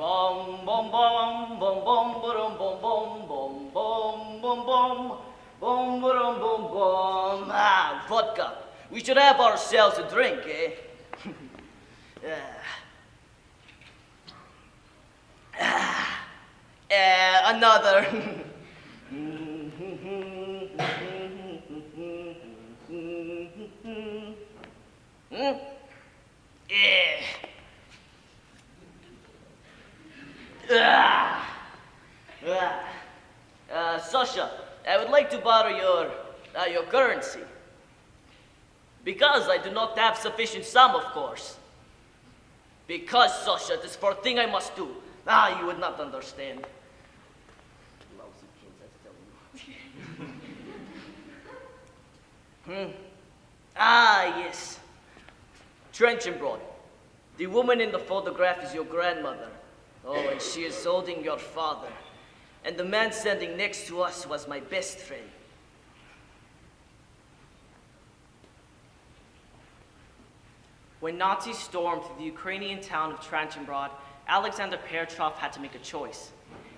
Bom bom bom bom bom bom bom bom bom bom bom bom bom bom bom bom. Ah, vodka. We should have ourselves a drink, eh? Another. Sasha, I would like to borrow your currency. Because I do not have sufficient sum, of course. Because, Sasha, this is for a thing I must do. You would not understand. Lousy kids, I tell you. Yes. Trench and Broad. The woman in the photograph is your grandmother. Oh, and she is holding your father. And the man standing next to us was my best friend. When Nazis stormed the Ukrainian town of Tranchenbrod, Alexander Petrov had to make a choice.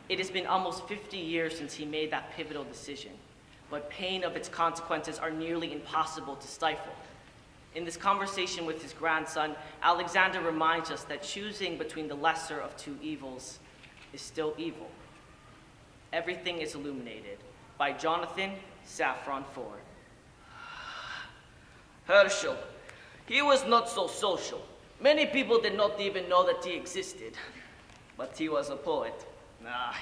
It has been almost 50 years since he made that pivotal decision, but pain of its consequences are nearly impossible to stifle. In this conversation with his grandson, Alexander reminds us that choosing between the lesser of two evils is still evil. Everything is Illuminated by Jonathan Safran Foer. Herschel. He was not so social. Many people did not even know that he existed. But he was a poet.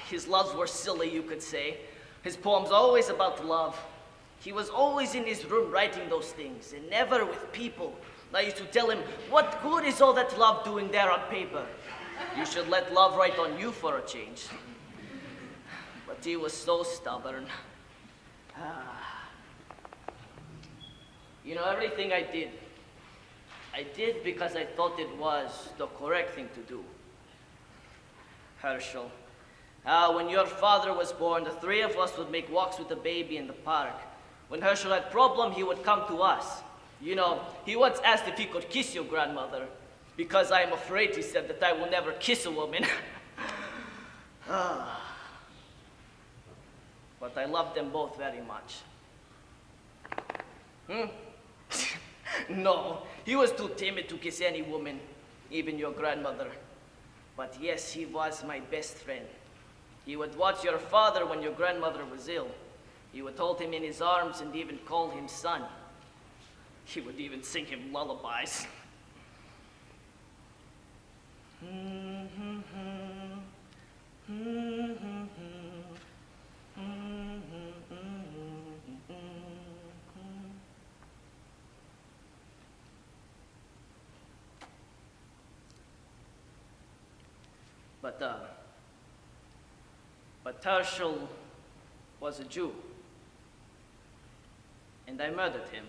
His loves were silly, you could say. His poems always about love. He was always in his room writing those things, and never with people. I used to tell him, what good is all that love doing there on paper? You should let love write on you for a change. But he was so stubborn. You know, everything I did because I thought it was the correct thing to do. Herschel. When your father was born, the three of us would make walks with the baby in the park. When Herschel had a problem, he would come to us. You know, he once asked if he could kiss your grandmother, because I am afraid, he said, that I will never kiss a woman. But I loved them both very much. No, he was too timid to kiss any woman, even your grandmother. But yes, he was my best friend. He would watch your father when your grandmother was ill. He would hold him in his arms and even call him son. He would even sing him lullabies. But Herschel was a Jew, and I murdered him.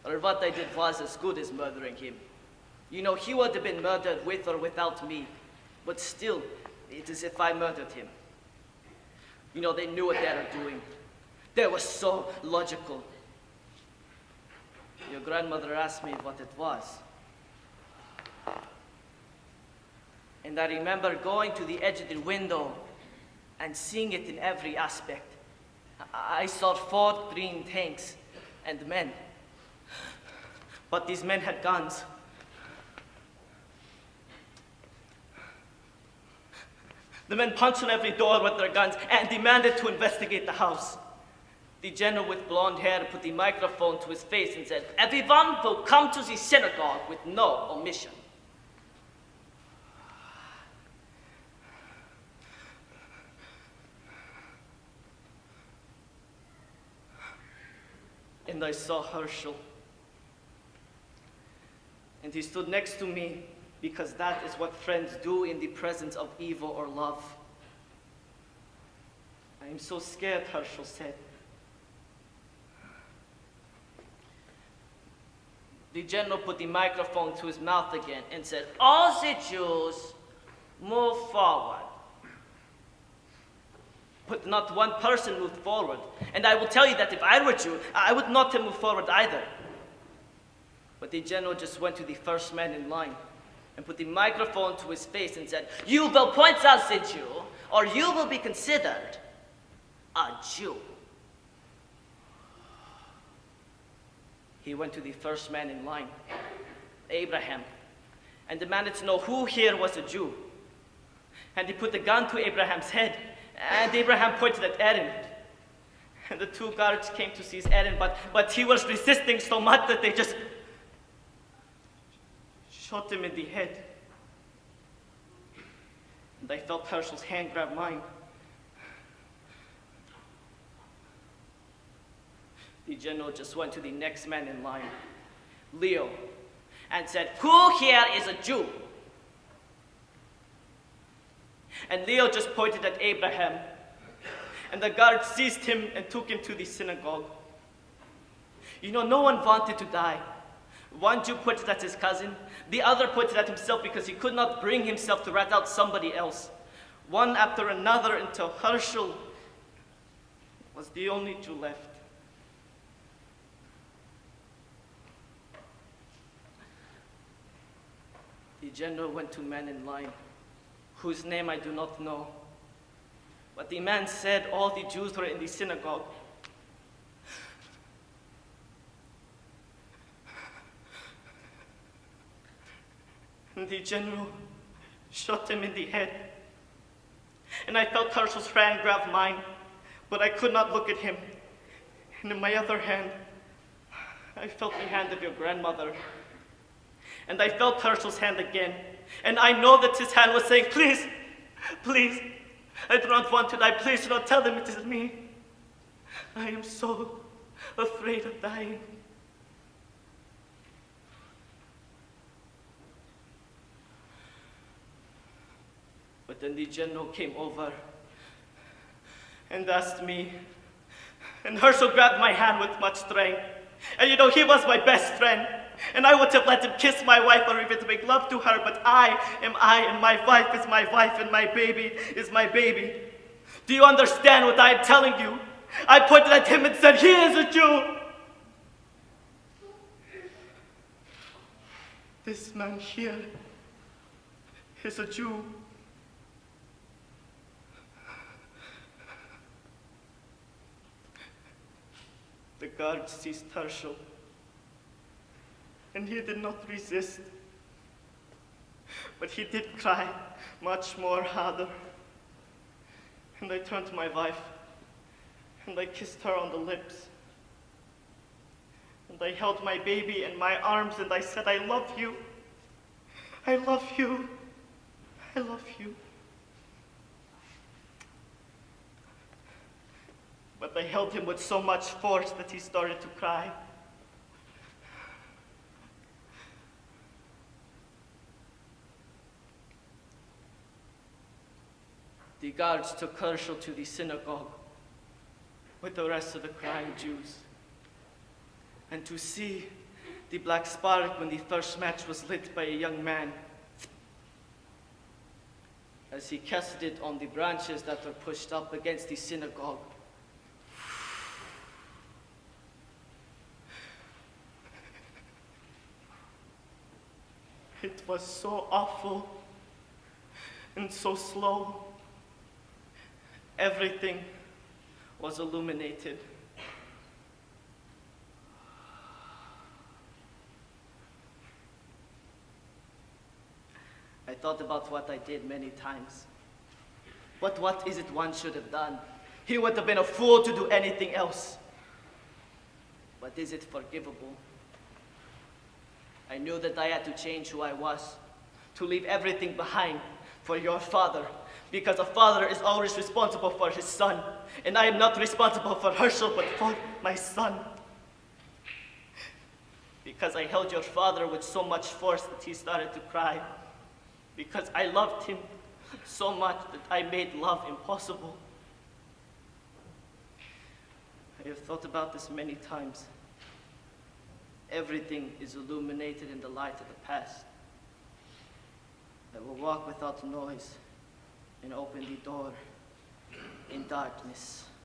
Or what I did was as good as murdering him. You know, he would have been murdered with or without me, but still, it is as if I murdered him. You know, they knew what they were doing. They were so logical. Your grandmother asked me what it was. And I remember going to the edge of the window and seeing it in every aspect. I saw 4 green tanks and men. But these men had guns. The men punched on every door with their guns and demanded to investigate the house. The general with blonde hair put the microphone to his face and said, "Everyone will come to the synagogue with no omission." And I saw Herschel. And he stood next to me because that is what friends do in the presence of evil or love. "I am so scared," Herschel said. The general put the microphone to his mouth again and said, "All the Jews move forward." But not one person moved forward. And I will tell you that if I were Jew, I would not have moved forward either. But the general just went to the first man in line. and put the microphone to his face and said, "You will point out a Jew, or you will be considered a Jew." He went to the first man in line, Abraham, and demanded to know who here was a Jew. And he put the gun to Abraham's head, and Abraham pointed at Aaron. And the two guards came to seize Aaron, but he was resisting so much that they just shot him in the head. And I felt Herschel's hand grab mine. The general just went to the next man in line, Leo, and said, "Who here is a Jew?" And Leo just pointed at Abraham, and the guard seized him and took him to the synagogue. You know, no one wanted to die. One Jew pointed at his cousin, the other pointed at himself because he could not bring himself to rat out somebody else. One after another until Herschel was the only Jew left. The general went to men in line, whose name I do not know. But the man said all the Jews were in the synagogue. And the general shot him in the head. And I felt Herschel's hand grab mine, but I could not look at him. And in my other hand, I felt the hand of your grandmother. And I felt Herschel's hand again. And I know that his hand was saying, "Please, please, I do not want to die. Please do not tell them it is me. I am so afraid of dying." But then the general came over and asked me, and Herschel grabbed my hand with much strength. And you know, he was my best friend. And I would have let him kiss my wife or even to make love to her, but I am I, and my wife is my wife, and my baby is my baby. Do you understand what I am telling you? I pointed at him and said, "He is a Jew." This man here is a Jew. The guard seized Herschel, and he did not resist, but he did cry much more harder. And I turned to my wife, and I kissed her on the lips. And I held my baby in my arms, and I said, "I love you. I love you. I love you." But I held him with so much force that he started to cry. The guards took Herschel to the synagogue with the rest of the crying Jews. And to see the black spark when the first match was lit by a young man, as he cast it on the branches that were pushed up against the synagogue. It was so awful and so slow. Everything was illuminated. I thought about what I did many times. But what is it one should have done? He would have been a fool to do anything else. But is it forgivable? I knew that I had to change who I was, to leave everything behind for your father, because a father is always responsible for his son, and I am not responsible for Herschel, but for my son. Because I held your father with so much force that he started to cry, because I loved him so much that I made love impossible. I have thought about this many times. Everything is illuminated in the light of the past. I will walk without noise and open the door in darkness.